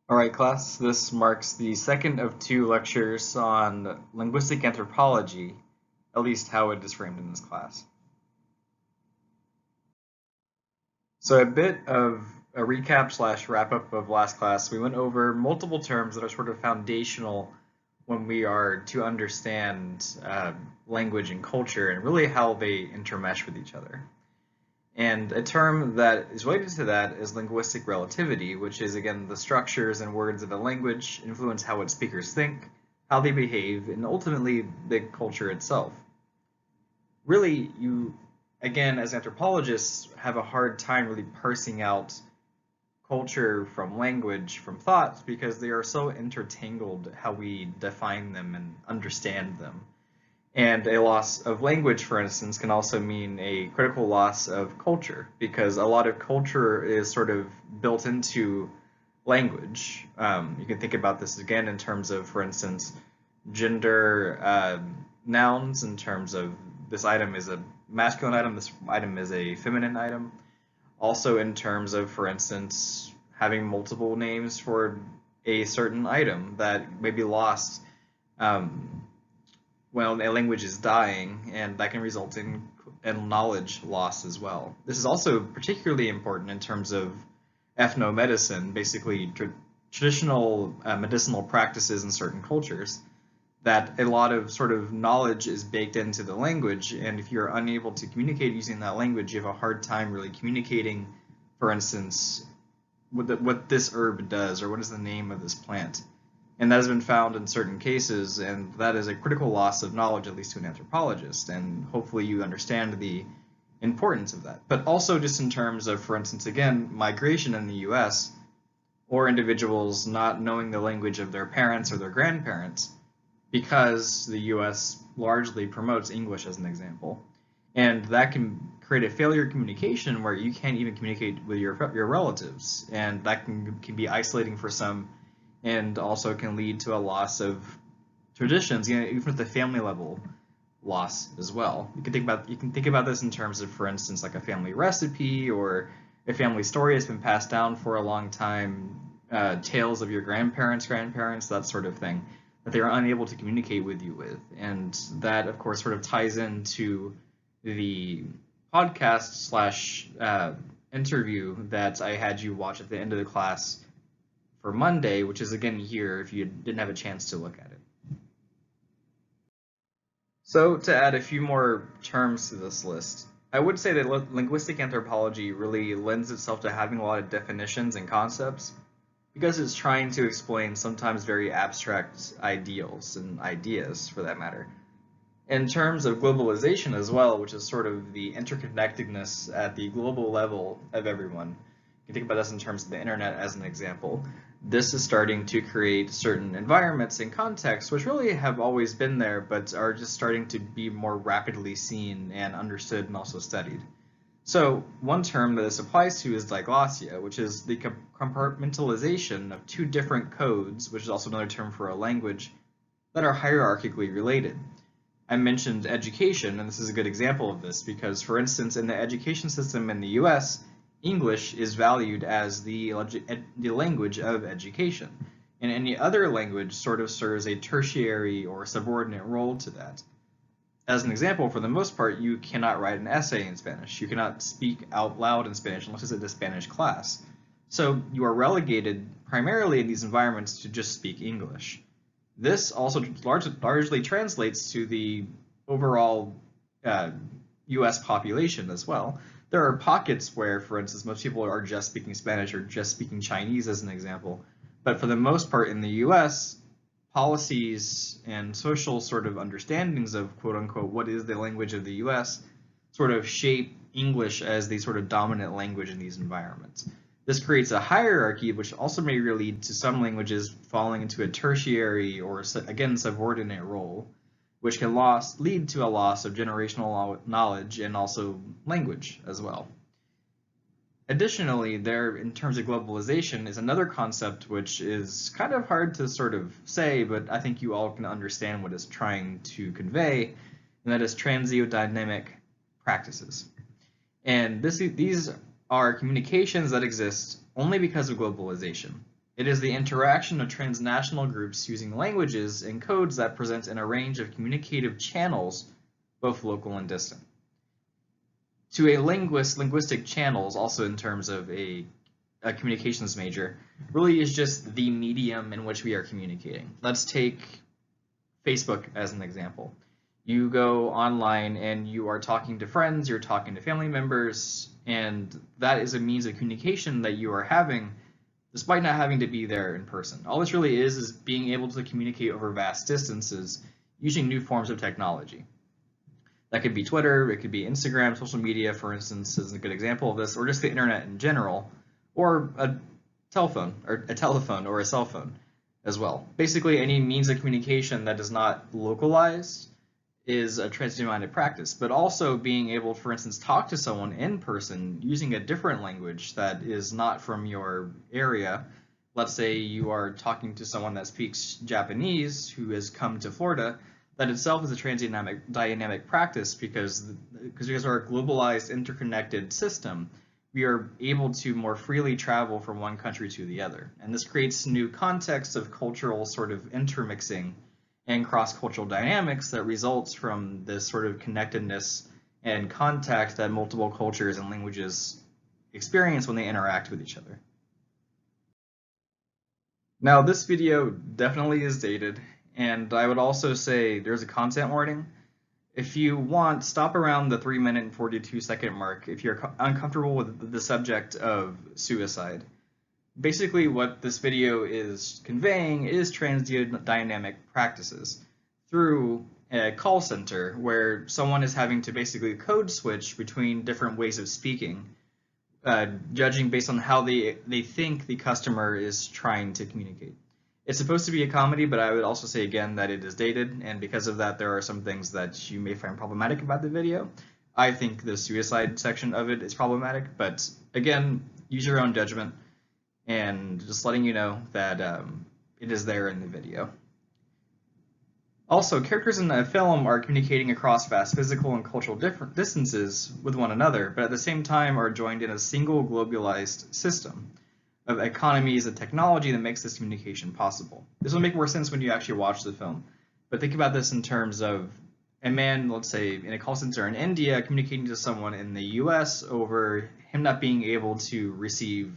All right, class, this marks the second of two lectures on linguistic anthropology, at least how it is framed in this class. So a bit of a recap slash wrap up of last class. We went over multiple terms that are sort of foundational when we are to understand language and culture and really how they intermesh with each other. And a term that is related to that is linguistic relativity, which is, again, the structures and words of a language influence how its speakers think, how they behave, and ultimately the culture itself. Really, you, again, as anthropologists, have a hard time really parsing out culture from language from thoughts because they are so intertangled how we define them and understand them. And a loss of language, for instance, can also mean a critical loss of culture because a lot of culture is sort of built into language. You can think about this again in terms of, for instance, gender nouns, in terms of this item is a masculine item, this item is a feminine item. Also, in terms of, for instance, having multiple names for a certain item that may be lost. Well, a language is dying, and that can result in knowledge loss as well. This is also particularly important in terms of ethnomedicine, basically traditional medicinal practices in certain cultures, that a lot of sort of knowledge is baked into the language, and if you're unable to communicate using that language, you have a hard time really communicating, for instance, what this herb does, or what is the name of this plant. And that has been found in certain cases, and that is a critical loss of knowledge, at least to an anthropologist. And hopefully you understand the importance of that. But also just in terms of, for instance, again, migration in the US, or individuals not knowing the language of their parents or their grandparents, because the US largely promotes English as an example. And that can create a failure of communication where you can't even communicate with your relatives. And that can be isolating for some, and also can lead to a loss of traditions, even at the family level loss as well. You can think about this in terms of, for instance, like a family recipe or a family story that's been passed down for a long time, tales of your grandparents, that sort of thing, that they are unable to communicate with you with. And that, of course, sort of ties into the podcast slash interview that I had you watch at the end of the class for Monday, which is again here if you didn't have a chance to look at it. So to add a few more terms to this list, I would say that linguistic anthropology really lends itself to having a lot of definitions and concepts because it's trying to explain sometimes very abstract ideals and ideas, for that matter. In terms of globalization as well, which is sort of the interconnectedness at the global level of everyone. You can think about this in terms of the internet as an example. This is starting to create certain environments and contexts which really have always been there, but are just starting to be more rapidly seen and understood and also studied. So one term that this applies to is diglossia, which is the compartmentalization of two different codes, which is also another term for a language, that are hierarchically related. I mentioned education, and this is a good example of this because, for instance, in the education system in the US, English is valued as the language of education, and any other language sort of serves a tertiary or subordinate role to that. As an example, for the most part, you cannot write an essay in Spanish. You cannot speak out loud in Spanish unless it's at a Spanish class. So you are relegated primarily in these environments to just speak English. This also largely translates to the overall US population as well. There are pockets where, for instance, most people are just speaking Spanish or just speaking Chinese as an example. But for the most part in the US, policies and social sort of understandings of quote unquote what is the language of the US sort of shape English as the sort of dominant language in these environments. This creates a hierarchy which also may lead to some languages falling into a tertiary or, again, subordinate role, which can lead to a loss of generational knowledge and also language as well. Additionally, there, in terms of globalization, is another concept which is kind of hard to sort of say, but I think you all can understand what it's trying to convey, and that is transdiomatic practices. And these are communications that exist only because of globalization. It is the interaction of transnational groups using languages and codes that present in a range of communicative channels, both local and distant. To a linguist, linguistic channels, also in terms of a communications major, really is just the medium in which we are communicating. Let's take Facebook as an example. You go online and you are talking to friends, you're talking to family members, and that is a means of communication that you are having despite not having to be there in person. All this really is being able to communicate over vast distances using new forms of technology. That could be Twitter, it could be Instagram, social media, for instance, is a good example of this, or just the internet in general, or a telephone or a cell phone as well. Basically, any means of communication that is not localized is a transdiomatic practice, but also being able, for instance, talk to someone in person using a different language that is not from your area. Let's say you are talking to someone that speaks Japanese who has come to Florida. That itself is a transdynamic practice because we're a globalized, interconnected system. We are able to more freely travel from one country to the other. And this creates new contexts of cultural sort of intermixing and cross-cultural dynamics that results from this sort of connectedness and contact that multiple cultures and languages experience when they interact with each other. Now, this video definitely is dated, and I would also say there's a content warning. If you want, stop around the 3-minute and 42-second mark if you're uncomfortable with the subject of suicide. Basically, what this video is conveying is transdynamic practices through a call center where someone is having to basically code switch between different ways of speaking, judging based on how they think the customer is trying to communicate. It's supposed to be a comedy, but I would also say again that it is dated, and because of that, there are some things that you may find problematic about the video. I think the suicide section of it is problematic, but again, use your own judgment, and just letting you know that it is there in the video. Also, characters in a film are communicating across vast physical and cultural distances with one another, but at the same time are joined in a single globalized system of economies and technology that makes this communication possible. This will make more sense when you actually watch the film, but think about this in terms of a man, let's say, in a call center in India communicating to someone in the US over him not being able to receive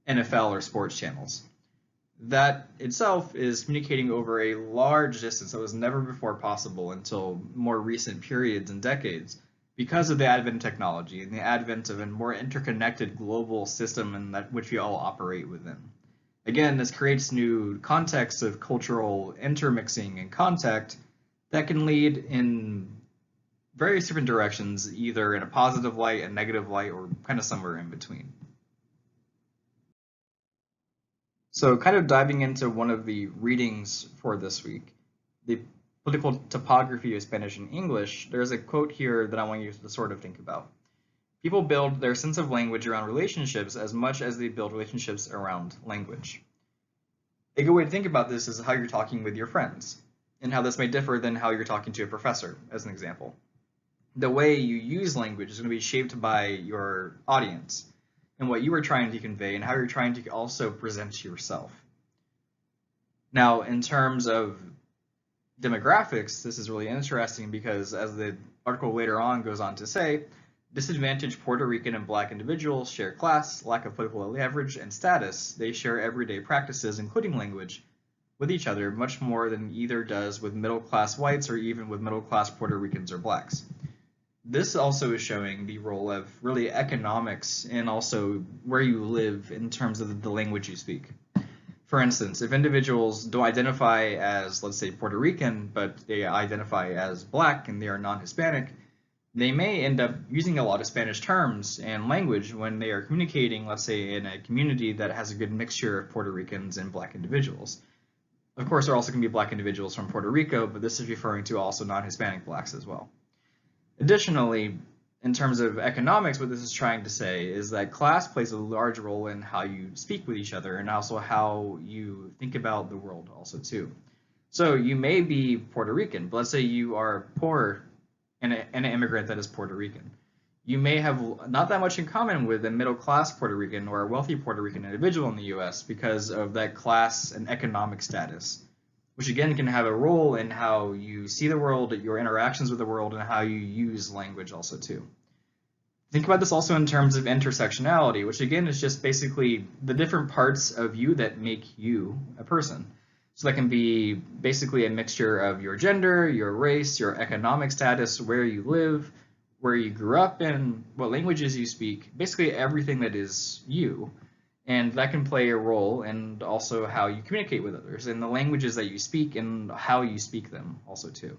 NFL or sports channels. That itself is communicating over a large distance that was never before possible until more recent periods and decades, because of the advent of technology and the advent of a more interconnected global system in that which we all operate within. Again, this creates new contexts of cultural intermixing and contact that can lead in various different directions, either in a positive light, a negative light, or kind of somewhere in between. So kind of diving into one of the readings for this week, the political topography of Spanish and English, there's a quote here that I want you to sort of think about. People build their sense of language around relationships as much as they build relationships around language. A good way to think about this is how you're talking with your friends, and how this may differ than how you're talking to a professor, as an example. The way you use language is going to be shaped by your audience, and what you are trying to convey, and how you're trying to also present yourself. Now, in terms of demographics, this is really interesting because, as the article later on goes on to say, disadvantaged Puerto Rican and Black individuals share class, lack of political leverage, and status. They share everyday practices, including language, with each other much more than either does with middle-class whites or even with middle-class Puerto Ricans or Blacks. This also is showing the role of really economics and also where you live in terms of the language you speak. For instance, if individuals don't identify as, let's say, Puerto Rican, but they identify as Black and they are non-Hispanic, they may end up using a lot of Spanish terms and language when they are communicating, let's say, in a community that has a good mixture of Puerto Ricans and Black individuals. Of course, there are also going to be Black individuals from Puerto Rico, but this is referring to also non-Hispanic Blacks as well. Additionally, in terms of economics, what this is trying to say is that class plays a large role in how you speak with each other and also how you think about the world also too. So you may be Puerto Rican, but let's say you are poor and an immigrant that is Puerto Rican. you may have not that much in common with a middle class Puerto Rican or a wealthy Puerto Rican individual in the US because of that class and economic status, which again can have a role in how you see the world, your interactions with the world, and how you use language also too. Think about this also in terms of intersectionality, which again is just basically the different parts of you that make you a person. So that can be basically a mixture of your gender, your race, your economic status, where you live, where you grew up in, what languages you speak, basically everything that is you. And that can play a role in also how you communicate with others, and the languages that you speak and how you speak them also too.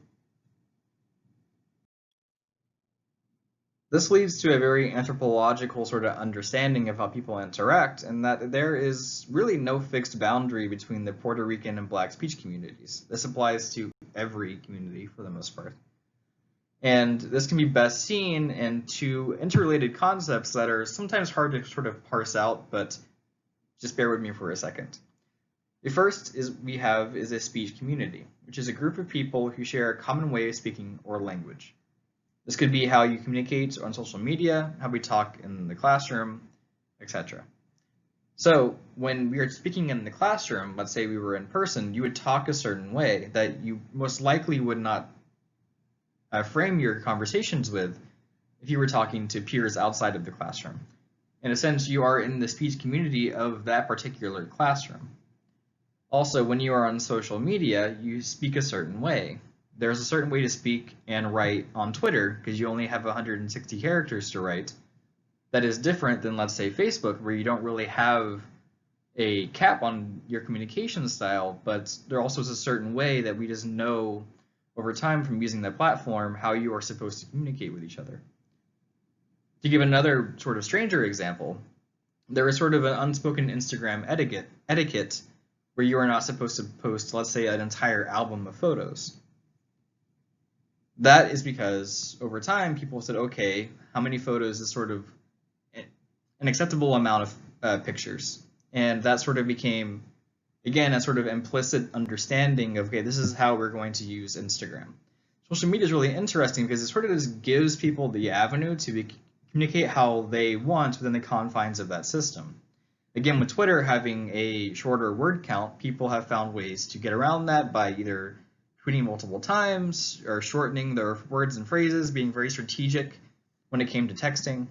This leads to a very anthropological sort of understanding of how people interact, and that there is really no fixed boundary between the Puerto Rican and Black speech communities. This applies to every community for the most part. And this can be best seen in two interrelated concepts that are sometimes hard to sort of parse out, but just bear with me for a second. The first is a speech community, which is a group of people who share a common way of speaking or language. This could be how you communicate on social media, how we talk in the classroom, etc. So when we are speaking in the classroom, let's say we were in person, you would talk a certain way that you most likely would not frame your conversations with if you were talking to peers outside of the classroom. In a sense, you are in the speech community of that particular classroom. Also, when you are on social media, you speak a certain way. There's a certain way to speak and write on Twitter because you only have 160 characters to write. That is different than, let's say, Facebook, where you don't really have a cap on your communication style, but there also is a certain way that we just know over time from using that platform how you are supposed to communicate with each other. To give another sort of stranger example, there is sort of an unspoken Instagram etiquette where you are not supposed to post, let's say, an entire album of photos. That is because over time people said, okay, how many photos is sort of an acceptable amount of pictures? And that sort of became, again, a sort of implicit understanding of, okay, this is how we're going to use Instagram. Social media is really interesting because it sort of just gives people the avenue to communicate how they want within the confines of that system. Again, with Twitter having a shorter word count, people have found ways to get around that by either tweeting multiple times or shortening their words and phrases, being very strategic when it came to texting.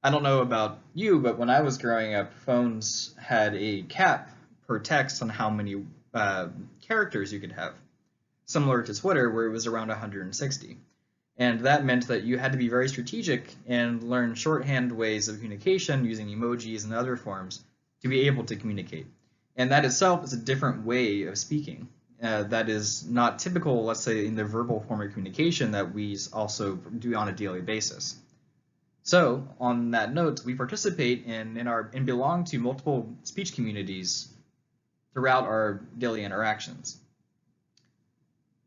I don't know about you, but when I was growing up, phones had a cap per text on how many characters you could have, similar to Twitter where it was around 160. And that meant that you had to be very strategic and learn shorthand ways of communication using emojis and other forms to be able to communicate. And that itself is a different way of speaking. That is not typical, let's say, in the verbal form of communication that we also do on a daily basis. So, on that note, we participate and belong to multiple speech communities throughout our daily interactions.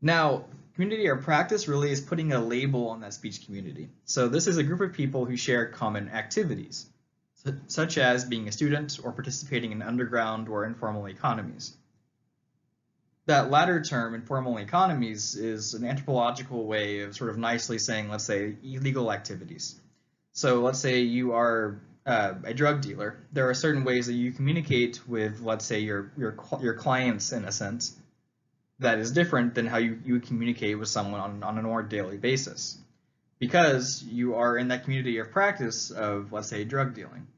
Now, community or practice really is putting a label on that speech community. So this is a group of people who share common activities, such as being a student or participating in underground or informal economies. That latter term, informal economies, is an anthropological way of sort of nicely saying, let's say, illegal activities. So let's say you are a drug dealer. There are certain ways that you communicate with, let's say, your clients in a sense that is different than how you would communicate with someone on a more daily basis, because you are in that community of practice of, let's say, drug dealing.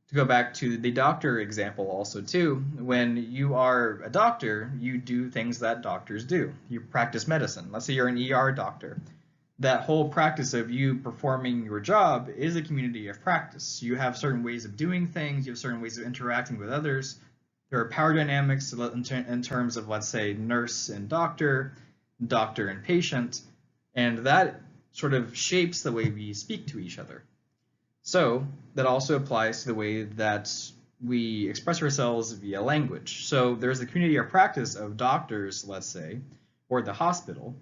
To go back to the doctor example also too, when you are a doctor, you do things that doctors do. You practice medicine. Let's say you're an ER doctor. That whole practice of you performing your job is a community of practice. You have certain ways of doing things, you have certain ways of interacting with others. There are power dynamics in terms of, let's say, nurse and doctor and patient, and that sort of shapes the way we speak to each other. So that also applies to the way that we express ourselves via language. So there's the community or practice of doctors, let's say, or the hospital,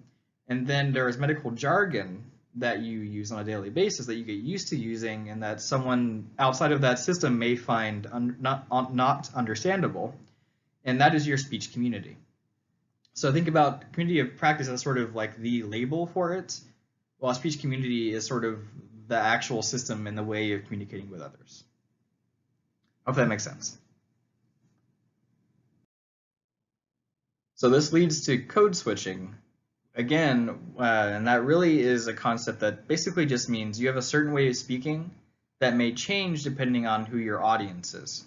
and then there is medical jargon that you use on a daily basis that you get used to using and that someone outside of that system may find not understandable, and that is your speech community. So think about community of practice as sort of like the label for it, while speech community is sort of the actual system and the way of communicating with others. Hope that makes sense. So this leads to code switching. Again, and that really is a concept that basically just means you have a certain way of speaking that may change depending on who your audience is.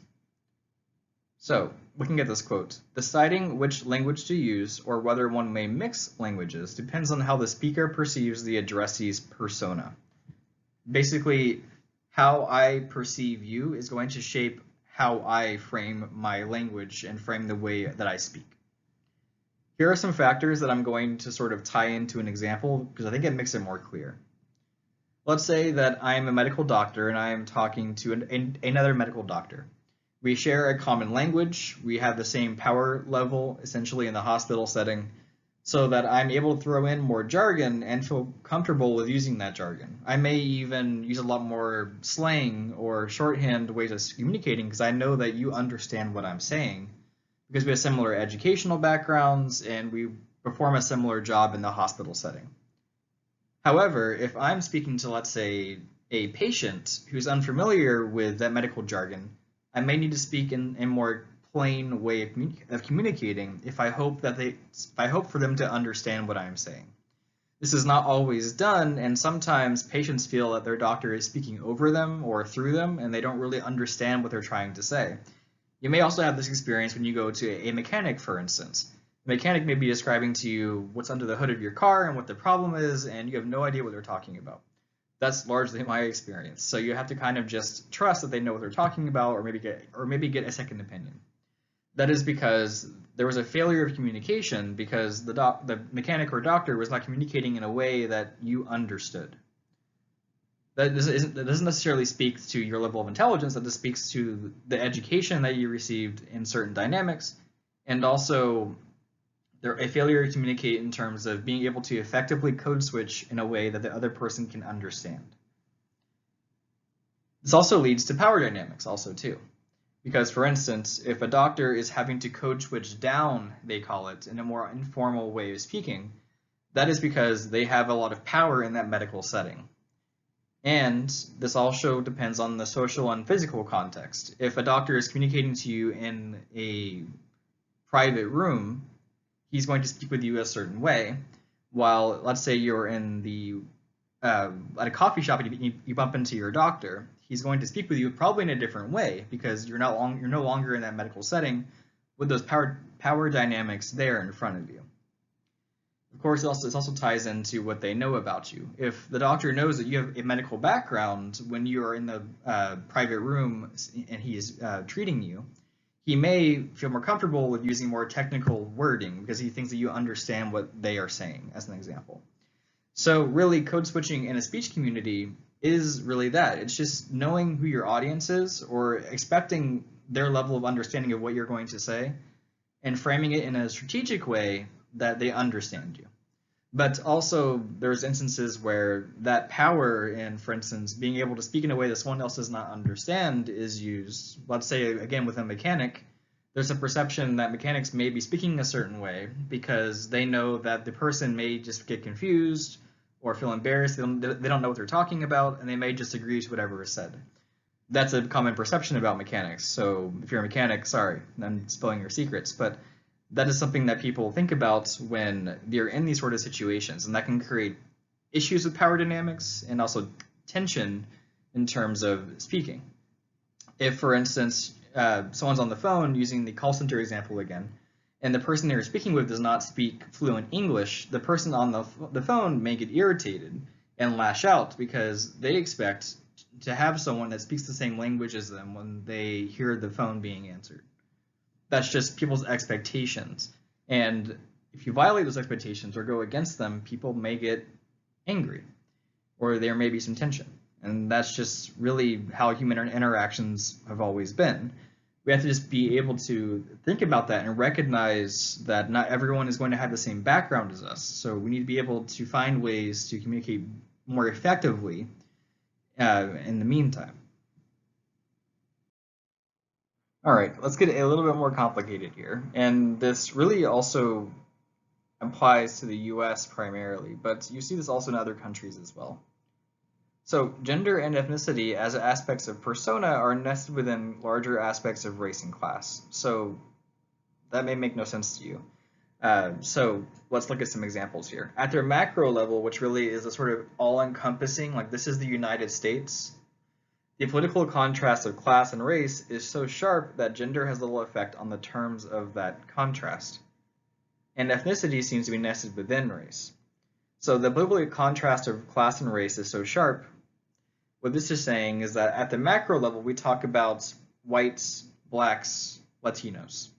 So, looking at this quote, deciding which language to use or whether one may mix languages depends on how the speaker perceives the addressee's persona. Basically, how I perceive you is going to shape how I frame my language and frame the way that I speak. Here are some factors that I'm going to sort of tie into an example because I think it makes it more clear. Let's say that I'm a medical doctor and I am talking to another medical doctor. We share a common language, we have the same power level essentially in the hospital setting, so that I'm able to throw in more jargon and feel comfortable with using that jargon. I may even use a lot more slang or shorthand ways of communicating because I know that you understand what I'm saying because we have similar educational backgrounds and we perform a similar job in the hospital setting. However, if I'm speaking to, let's say, a patient who's unfamiliar with that medical jargon, I may need to speak in a more plain way of communicating if I hope for them to understand what I'm saying. This is not always done, and sometimes patients feel that their doctor is speaking over them or through them, and they don't really understand what they're trying to say. You may also have this experience when you go to a mechanic, for instance. The mechanic may be describing to you what's under the hood of your car and what the problem is, and you have no idea what they're talking about. That's largely my experience. So you have to kind of just trust that they know what they're talking about, or maybe get a second opinion. That is because there was a failure of communication because the mechanic or doctor was not communicating in a way that you understood. That doesn't necessarily speak to your level of intelligence. That just speaks to the education that you received in certain dynamics, and also a failure to communicate in terms of being able to effectively code switch in a way that the other person can understand. This also leads to power dynamics also too. Because for instance, if a doctor is having to code switch down, they call it, in a more informal way of speaking, that is because they have a lot of power in that medical setting. And this also depends on the social and physical context. If a doctor is communicating to you in a private room, he's going to speak with you a certain way, while let's say you're in at a coffee shop and you bump into your doctor, he's going to speak with you probably in a different way because you're no longer in that medical setting with those power dynamics there in front of you. Of course, this also ties into what they know about you. If the doctor knows that you have a medical background when you are in the private room and he is treating you, he may feel more comfortable with using more technical wording because he thinks that you understand what they are saying, as an example. So really, code switching in a speech community is really that. It's just knowing who your audience is or expecting their level of understanding of what you're going to say and framing it in a strategic way that they understand you. But also, there's instances where that power in, for instance, being able to speak in a way that someone else does not understand is used. Let's say, again, with a mechanic, there's a perception that mechanics may be speaking a certain way because they know that the person may just get confused or feel embarrassed. They don't know what they're talking about, and they may just agree to whatever is said. That's a common perception about mechanics. So if you're a mechanic, sorry, I'm spilling your secrets, but that is something that people think about when they're in these sort of situations, and that can create issues with power dynamics and also tension in terms of speaking. If, for instance, someone's on the phone, using the call center example again, and the person they're speaking with does not speak fluent English, the person on the phone may get irritated and lash out because they expect to have someone that speaks the same language as them when they hear the phone being answered. That's just people's expectations. And if you violate those expectations or go against them, people may get angry or there may be some tension. And that's just really how human interactions have always been. We have to just be able to think about that and recognize that not everyone is going to have the same background as us. So we need to be able to find ways to communicate more effectively in the meantime. All right, let's get a little bit more complicated here. And this really also applies to the US primarily, but you see this also in other countries as well. So gender and ethnicity as aspects of persona are nested within larger aspects of race and class. So that may make no sense to you. So let's look at some examples here. At their macro level, which really is a sort of all-encompassing, like this is the United States, the political contrast of class and race is so sharp that gender has little effect on the terms of that contrast. And ethnicity seems to be nested within race. So the political contrast of class and race is so sharp. What this is saying is that at the macro level, we talk about whites, blacks, Latinos.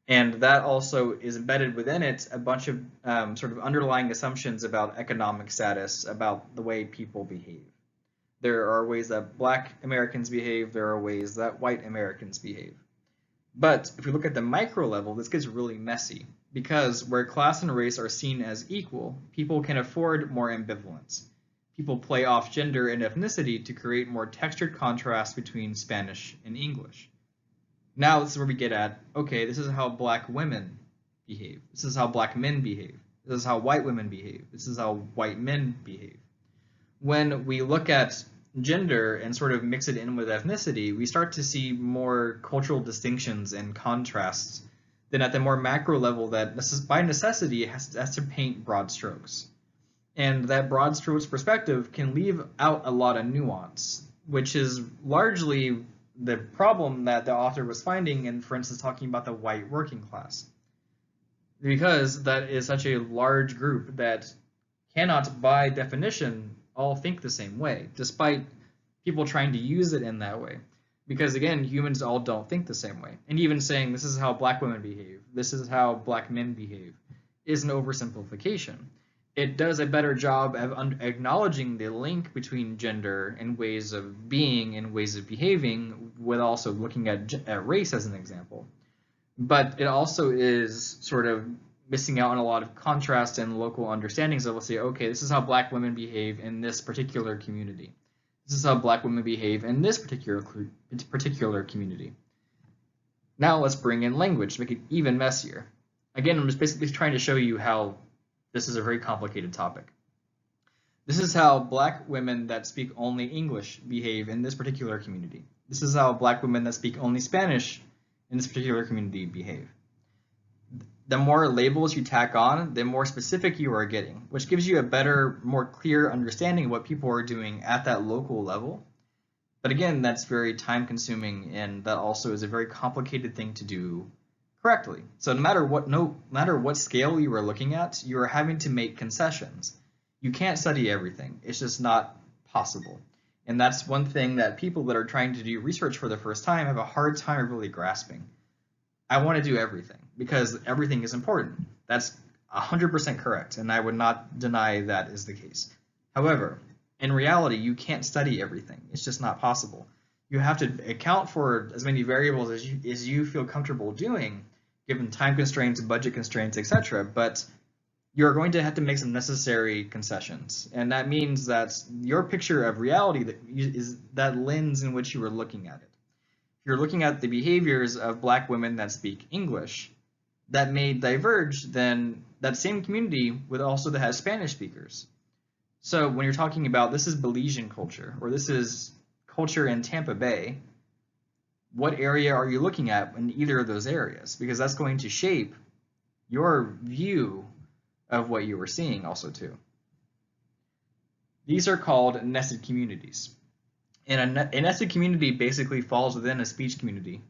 And that also is embedded within it a bunch of sort of underlying assumptions about economic status, about the way people behave. There are ways that Black Americans behave, there are ways that white Americans behave. But if we look at the micro level, this gets really messy because where class and race are seen as equal, people can afford more ambivalence. People play off gender and ethnicity to create more textured contrast between Spanish and English. Now this is where we get at, okay, this is how Black women behave. This is how Black men behave. This is how white women behave. This is how white men behave. When we look at gender and sort of mix it in with ethnicity, we start to see more cultural distinctions and contrasts than at the more macro level that by necessity has to paint broad strokes. And that broad strokes perspective can leave out a lot of nuance, which is largely the problem that the author was finding in, for instance, talking about the white working class. Because that is such a large group that cannot, by definition, all think the same way, despite people trying to use it in that way. Because again, humans all don't think the same way. And even saying this is how Black women behave, this is how Black men behave, is an oversimplification. It does a better job of acknowledging the link between gender and ways of being and ways of behaving, with also looking at race as an example. But it also is sort of missing out on a lot of contrast and local understandings of, let's say, okay, this is how Black women behave in this particular community. This is how Black women behave in this particular community. Now let's bring in language to make it even messier. Again, I'm just basically trying to show you how this is a very complicated topic. This is how Black women that speak only English behave in this particular community. This is how Black women that speak only Spanish in this particular community behave. The more labels you tack on, the more specific you are getting, which gives you a better, more clear understanding of what people are doing at that local level. But again, that's very time consuming, and that also is a very complicated thing to do correctly. So no matter what scale you are looking at, you are having to make concessions. You can't study everything. It's just not possible. And that's one thing that people that are trying to do research for the first time have a hard time really grasping. I want to do everything because everything is important. That's 100% correct, and I would not deny that is the case. However, in reality, you can't study everything. It's just not possible. You have to account for as many variables as you feel comfortable doing, given time constraints, budget constraints, etc. But you're going to have to make some necessary concessions, and that means that your picture of reality is that lens in which you are looking at it. If you're looking at the behaviors of Black women that speak English, that may diverge then that same community would also have Spanish speakers. So when you're talking about this is Belizean culture, or this is culture in Tampa Bay, what area are you looking at in either of those areas? Because that's going to shape your view of what you were seeing also too. These are called nested communities. And a nested community basically falls within a speech community,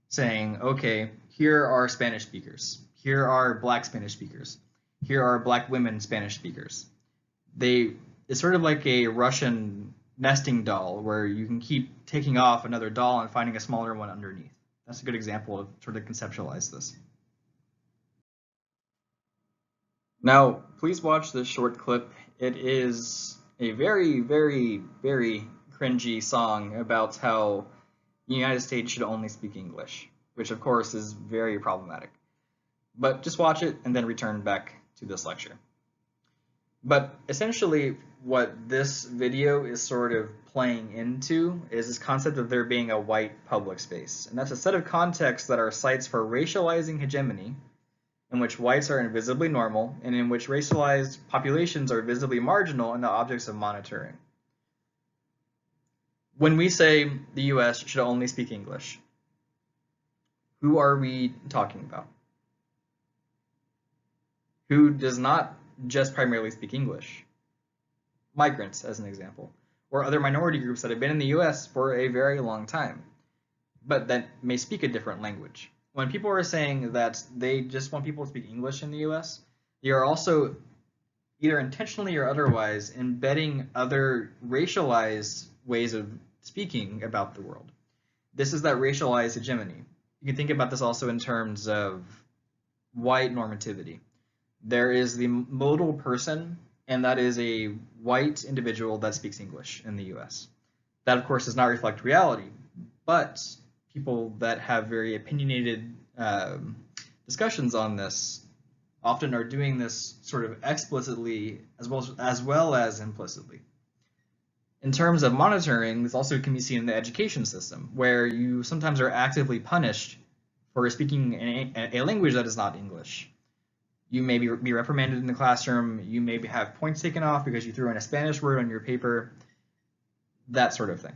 saying, okay, here are Spanish speakers, here are Black Spanish speakers, here are Black women Spanish speakers. It's sort of like a Russian nesting doll where you can keep taking off another doll and finding a smaller one underneath. That's a good example of sort of conceptualize this. Now, please watch this short clip. It is a very, very, very cringy song about how the United States should only speak English, which of course is very problematic. But just watch it and then return back to this lecture. But essentially what this video is sort of playing into is this concept of there being a white public space. And that's a set of contexts that are sites for racializing hegemony, in which whites are invisibly normal, and in which racialized populations are visibly marginal and the objects of monitoring. When we say the US should only speak English, who are we talking about? Who does not just primarily speak English? Migrants, as an example, or other minority groups that have been in the US for a very long time, but that may speak a different language. When people are saying that they just want people to speak English in the US, they are also either intentionally or otherwise embedding other racialized ways of speaking about the world. This is that racialized hegemony. You can think about this also in terms of white normativity. There is the modal person, and that is a white individual that speaks English in the US. That, of course, does not reflect reality, but people that have very opinionated discussions on this often are doing this sort of explicitly as well as implicitly. In terms of monitoring, this also can be seen in the education system, where you sometimes are actively punished for speaking a language that is not English. You may be reprimanded in the classroom, you may have points taken off because you threw in a Spanish word on your paper, that sort of thing.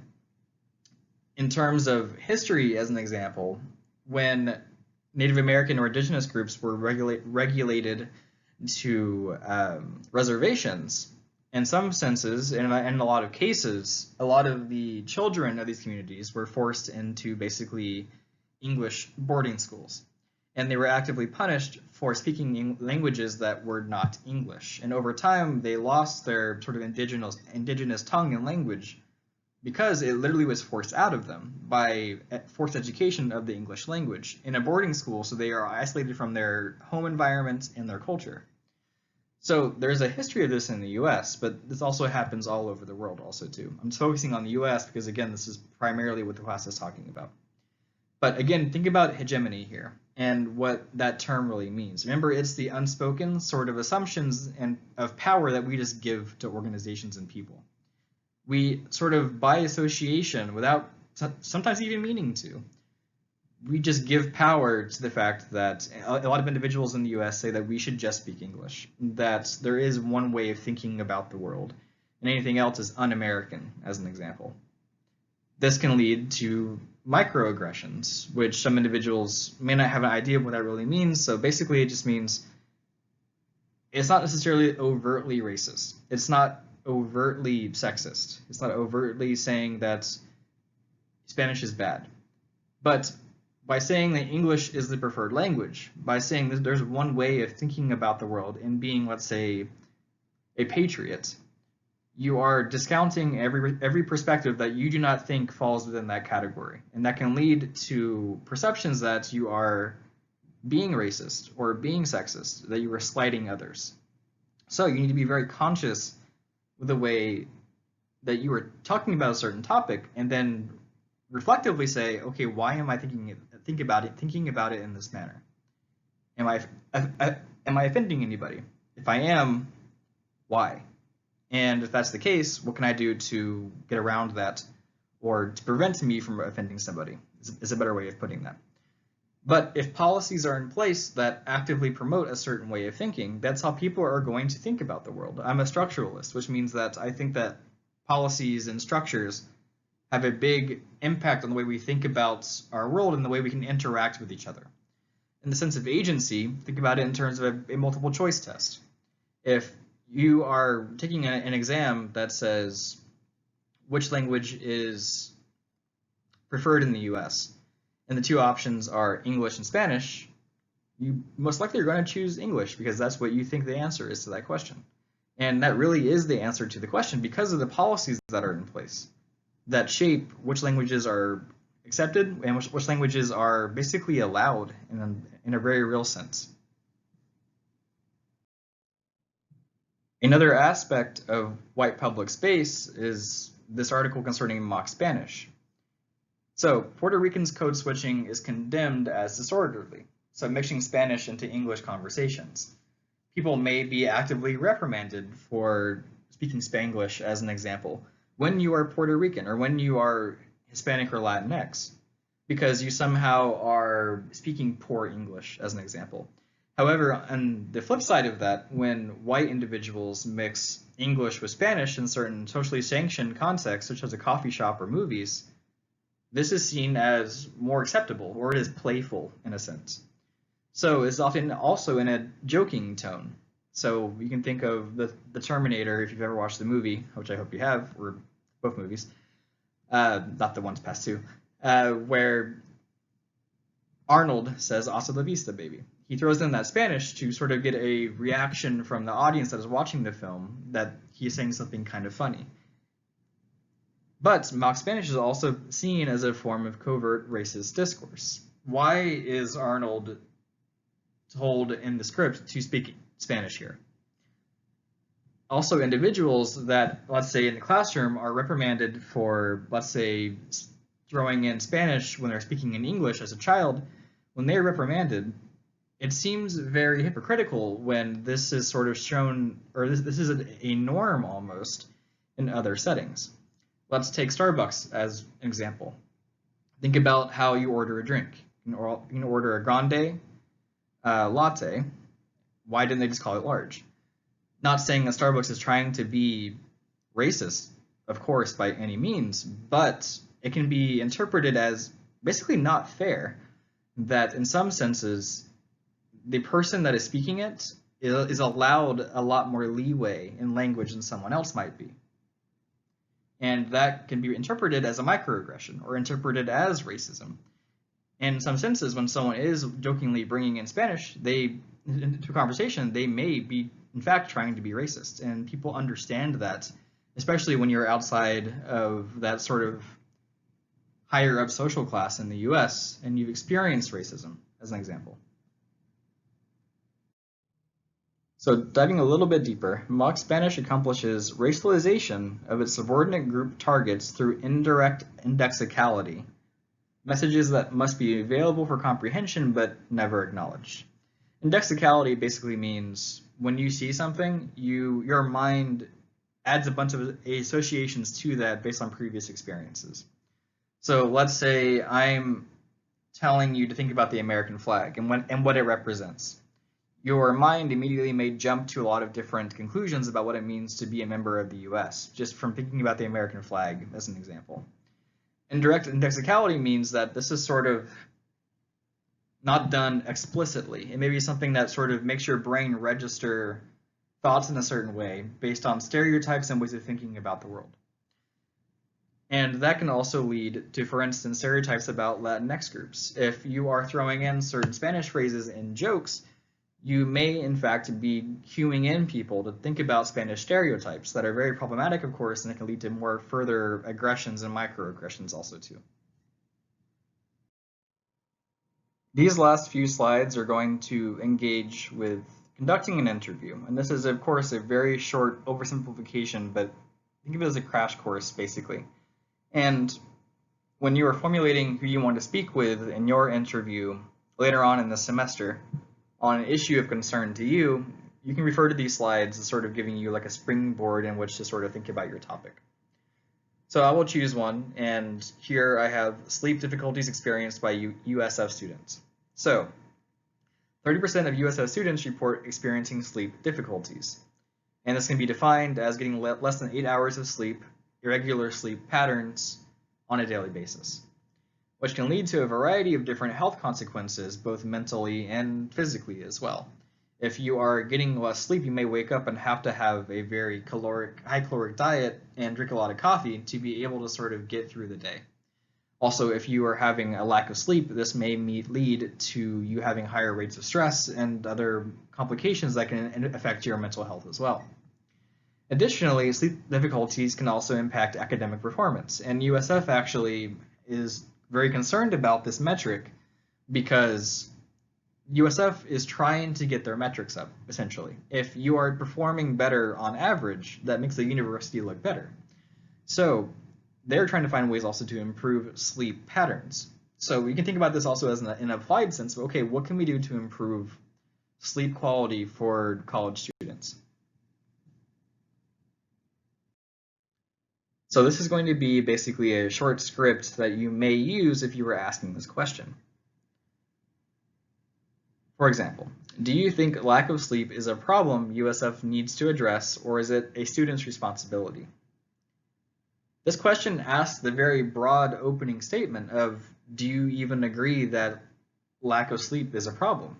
In terms of history, as an example, when Native American or indigenous groups were regulated to reservations, in some senses, and in a lot of cases, a lot of the children of these communities were forced into basically English boarding schools. And they were actively punished for speaking languages that were not English. And over time, they lost their sort of indigenous tongue and language because it literally was forced out of them by forced education of the English language in a boarding school, so they are isolated from their home environment and their culture. So there's a history of this in the US, but this also happens all over the world also too. I'm just focusing on the US because, again, this is primarily what the class is talking about. But again, think about hegemony here and what that term really means. Remember, it's the unspoken sort of assumptions and of power that we just give to organizations and people. We sort of, by association, without sometimes even meaning to, we just give power to the fact that a lot of individuals in the US say that we should just speak English, that there is one way of thinking about the world, and anything else is un-American, as an example. This can lead to microaggressions, which some individuals may not have an idea of what that really means. So basically, it just means it's not necessarily overtly racist. It's not overtly sexist. It's not overtly saying that Spanish is bad. But by saying that English is the preferred language, by saying that there's one way of thinking about the world and being, let's say, a patriot, you are discounting every perspective that you do not think falls within that category. And that can lead to perceptions that you are being racist or being sexist, that you are slighting others. So you need to be very conscious with the way that you are talking about a certain topic, and then reflectively say, okay, why am I thinking about it in this manner? Am I offending anybody? If I am, why? And if that's the case, what can I do to get around that or to prevent me from offending somebody is a better way of putting that. But if policies are in place that actively promote a certain way of thinking, that's how people are going to think about the world. I'm a structuralist, which means that I think that policies and structures have a big impact on the way we think about our world and the way we can interact with each other. In the sense of agency, think about it in terms of a multiple choice test. If you are taking an exam that says which language is preferred in the US, and the two options are English and Spanish, you most likely are going to choose English because that's what you think the answer is to that question. And that really is the answer to the question because of the policies that are in place that shape which languages are accepted and which languages are basically allowed in a very real sense. Another aspect of white public space is this article concerning mock Spanish. So Puerto Ricans code switching is condemned as disorderly, so mixing Spanish into English conversations. People may be actively reprimanded for speaking Spanglish, as an example, when you are Puerto Rican or when you are Hispanic or Latinx, because you somehow are speaking poor English, as an example. However, on the flip side of that, when white individuals mix English with Spanish in certain socially sanctioned contexts, such as a coffee shop or movies, this is seen as more acceptable, or it is playful in a sense. So it's often also in a joking tone. So you can think of the Terminator, if you've ever watched the movie, which I hope you have, or both movies, not the ones past two, where Arnold says "Hasta la vista, baby." He throws in that Spanish to sort of get a reaction from the audience that is watching the film that he's saying something kind of funny. But mock Spanish is also seen as a form of covert racist discourse. Why is Arnold told in the script to speak Spanish here? Also, individuals that, let's say in the classroom, are reprimanded for, let's say, throwing in Spanish when they're speaking in English as a child, when they're reprimanded, it seems very hypocritical when this is sort of shown, or this is a norm almost in other settings. Let's take Starbucks as an example. Think about how you order a drink. You can order a grande latte. Why didn't they just call it large? Not saying that Starbucks is trying to be racist, of course, by any means, but it can be interpreted as basically not fair that in some senses the person that is speaking it is allowed a lot more leeway in language than someone else might be. And that can be interpreted as a microaggression or interpreted as racism. And in some senses, when someone is jokingly bringing in Spanish, into a conversation, they may be, in fact, trying to be racist. And people understand that, especially when you're outside of that sort of higher up social class in the US and you've experienced racism, as an example. So diving a little bit deeper, mock Spanish accomplishes racialization of its subordinate group targets through indirect indexicality, messages that must be available for comprehension but never acknowledged. Indexicality basically means when you see something, your mind adds a bunch of associations to that based on previous experiences. So let's say I'm telling you to think about the American flag and what it represents. Your mind immediately may jump to a lot of different conclusions about what it means to be a member of the US, just from thinking about the American flag as an example. Indirect indexicality means that this is sort of not done explicitly. It may be something that sort of makes your brain register thoughts in a certain way based on stereotypes and ways of thinking about the world. And that can also lead to, for instance, stereotypes about Latinx groups. If you are throwing in certain Spanish phrases in jokes, you may in fact be cueing in people to think about Spanish stereotypes that are very problematic, of course, and it can lead to more further aggressions and microaggressions also too. These last few slides are going to engage with conducting an interview, and this is of course a very short oversimplification, but think of it as a crash course basically. And when you are formulating who you want to speak with in your interview later on in the semester, on an issue of concern to you, you can refer to these slides as sort of giving you like a springboard in which to sort of think about your topic. So I will choose one, and here I have sleep difficulties experienced by USF students. So 30% of USF students report experiencing sleep difficulties. And this can be defined as getting less than 8 hours of sleep, irregular sleep patterns on a daily basis, which can lead to a variety of different health consequences, both mentally and physically as well. If you are getting less sleep, you may wake up and have to have a very high caloric diet and drink a lot of coffee to be able to sort of get through the day. Also, if you are having a lack of sleep, this may lead to you having higher rates of stress and other complications that can affect your mental health as well. Additionally, sleep difficulties can also impact academic performance, and USF actually is very concerned about this metric because USF is trying to get their metrics up, essentially. If you are performing better on average, that makes the university look better. So they're trying to find ways also to improve sleep patterns. So we can think about this also as in an applied sense. Okay, what can we do to improve sleep quality for college students? So this is going to be basically a short script that you may use if you were asking this question. For example, Do you think lack of sleep is a problem USF needs to address, or is it a student's responsibility? This question asks the very broad opening statement of, do you even agree that lack of sleep is a problem?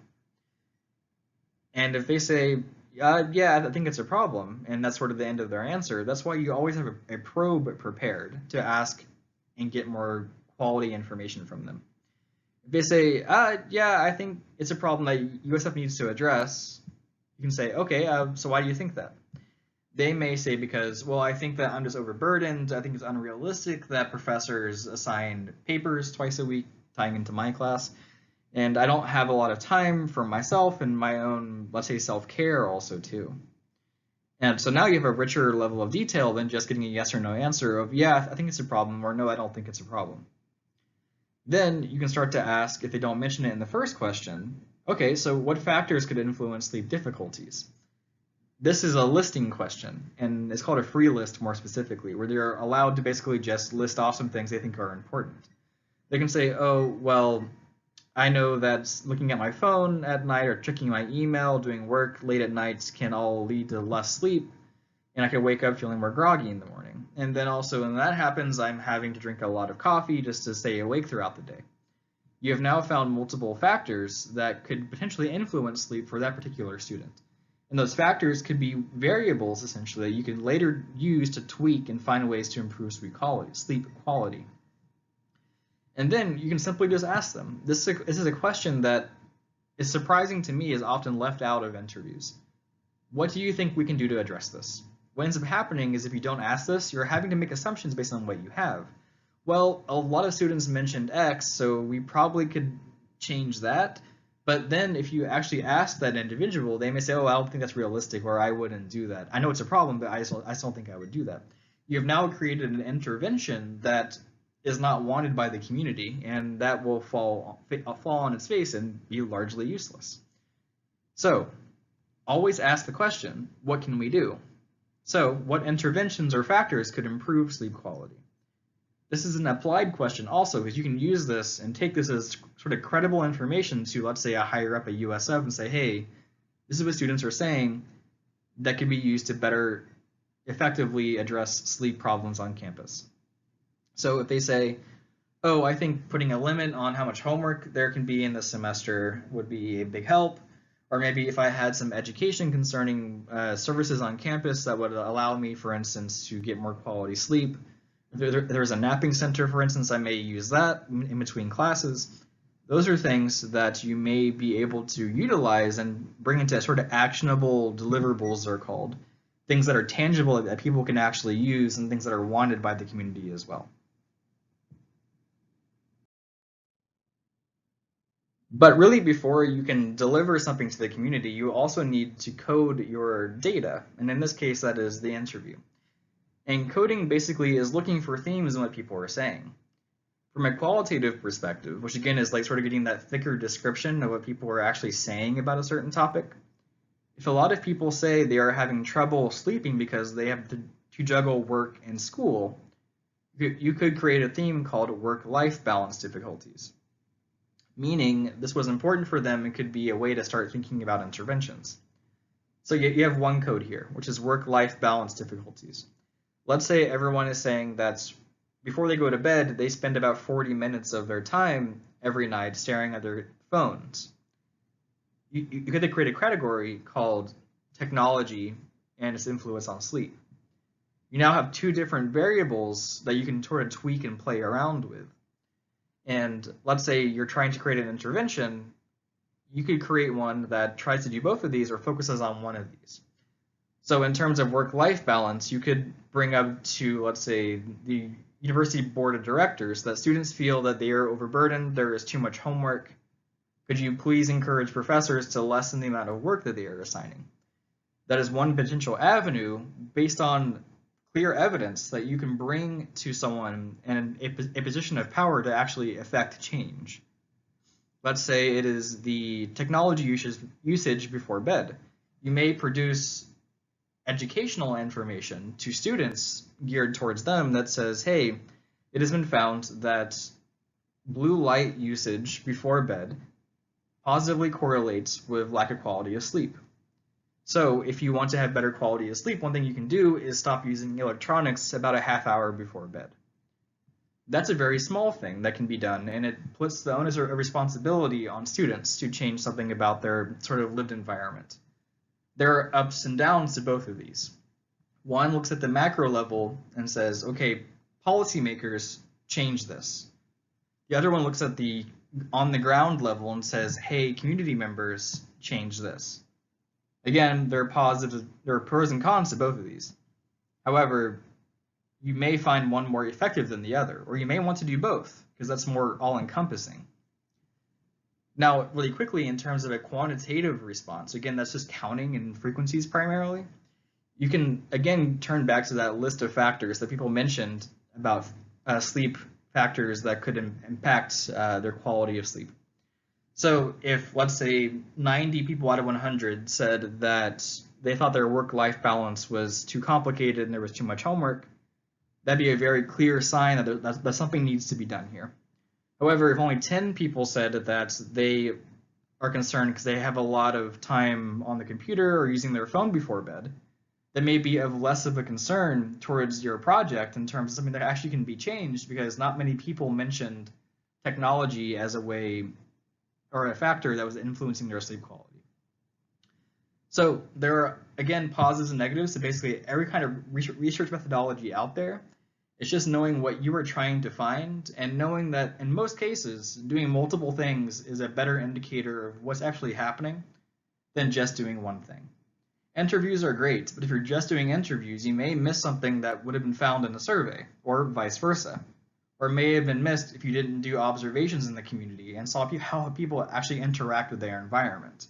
And if they say, yeah, I think it's a problem, and that's sort of the end of their answer, that's why you always have a probe prepared to ask and get more quality information from them. If they say, yeah, I think it's a problem that USF needs to address, you can say, okay, so why do you think that? They may say because, well, I think that I'm just overburdened. I think it's unrealistic that professors assign papers twice a week, tying into my class, and I don't have a lot of time for myself and my own, let's say, self-care also too. And so now you have a richer level of detail than just getting a yes or no answer of, yeah, I think it's a problem, or no, I don't think it's a problem. Then you can start to ask, if they don't mention it in the first question, okay, so what factors could influence sleep difficulties? This is a listing question, and it's called a free list more specifically, where they're allowed to basically just list off some things they think are important. They can say, oh, well, I know that looking at my phone at night or checking my email, doing work late at night can all lead to less sleep, and I can wake up feeling more groggy in the morning. And then also when that happens, I'm having to drink a lot of coffee just to stay awake throughout the day. You have now found multiple factors that could potentially influence sleep for that particular student. And those factors could be variables, essentially, that you can later use to tweak and find ways to improve sleep quality. And then you can simply just ask them. This is a question that is surprising to me is often left out of interviews. What do you think we can do to address this? What ends up happening is if you don't ask this, you're having to make assumptions based on what you have. Well, a lot of students mentioned X, so we probably could change that. But then if you actually ask that individual, they may say, oh, I don't think that's realistic, or I wouldn't do that. I know it's a problem, but I just don't think I would do that. You have now created an intervention that is not wanted by the community, and that will fall on its face and be largely useless. So always ask the question, what can we do? So what interventions or factors could improve sleep quality? This is an applied question also, because you can use this and take this as sort of credible information to, let's say, a higher up at USF and say, hey, this is what students are saying that could be used to better effectively address sleep problems on campus. So if they say, oh, I think putting a limit on how much homework there can be in the semester would be a big help, or maybe if I had some education concerning services on campus that would allow me, for instance, to get more quality sleep. If there's a napping center, for instance, I may use that in between classes. Those are things that you may be able to utilize and bring into sort of actionable deliverables, they're called. Things that are tangible that people can actually use and things that are wanted by the community as well. But really, before you can deliver something to the community, you also need to code your data. And in this case, that is the interview. And coding basically is looking for themes in what people are saying. From a qualitative perspective, which again is like sort of getting that thicker description of what people are actually saying about a certain topic. If a lot of people say they are having trouble sleeping because they have to juggle work and school, you could create a theme called work-life balance difficulties. Meaning this was important for them and could be a way to start thinking about interventions. So you have one code here, which is work-life balance difficulties. Let's say everyone is saying that before they go to bed, they spend about 40 minutes of their time every night staring at their phones. You could create a category called technology and its influence on sleep. You now have two different variables that you can sort of tweak and play around with. And let's say you're trying to create an intervention, you could create one that tries to do both of these or focuses on one of these. So in terms of work-life balance, you could bring up to, let's say, the university board of directors that students feel that they are overburdened, there is too much homework. Could you please encourage professors to lessen the amount of work that they are assigning? That is one potential avenue based on clear evidence that you can bring to someone in a position of power to actually affect change. Let's say it is the technology usage before bed. You may produce educational information to students geared towards them that says, hey, it has been found that blue light usage before bed positively correlates with lack of quality of sleep. So if you want to have better quality of sleep, one thing you can do is stop using electronics about a half hour before bed. That's a very small thing that can be done, and it puts the onus of responsibility on students to change something about their sort of lived environment. There are ups and downs to both of these. One looks at the macro level and says, okay, policymakers change this. The other one looks at the on the ground level and says, hey, community members change this. Again, there are pros and cons to both of these. However, you may find one more effective than the other, or you may want to do both, because that's more all-encompassing. Now, really quickly, in terms of a quantitative response, again, that's just counting in frequencies primarily. You can, again, turn back to that list of factors that people mentioned about sleep factors that could impact their quality of sleep. So if, let's say, 90 people out of 100 said that they thought their work-life balance was too complicated and there was too much homework, that'd be a very clear sign that something needs to be done here. However, if only 10 people said that they are concerned because they have a lot of time on the computer or using their phone before bed, that may be of less of a concern towards your project in terms of something that actually can be changed, because not many people mentioned technology as a way or a factor that was influencing their sleep quality. So there are, again, positives and negatives to basically every kind of research methodology out there. It's just knowing what you are trying to find and knowing that in most cases, doing multiple things is a better indicator of what's actually happening than just doing one thing. Interviews are great, but if you're just doing interviews, you may miss something that would have been found in a survey, or vice versa. Or may have been missed if you didn't do observations in the community and saw how people actually interact with their environment.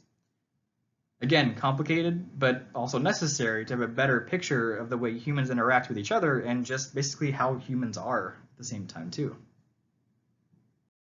Again, complicated, but also necessary to have a better picture of the way humans interact with each other and just basically how humans are at the same time too.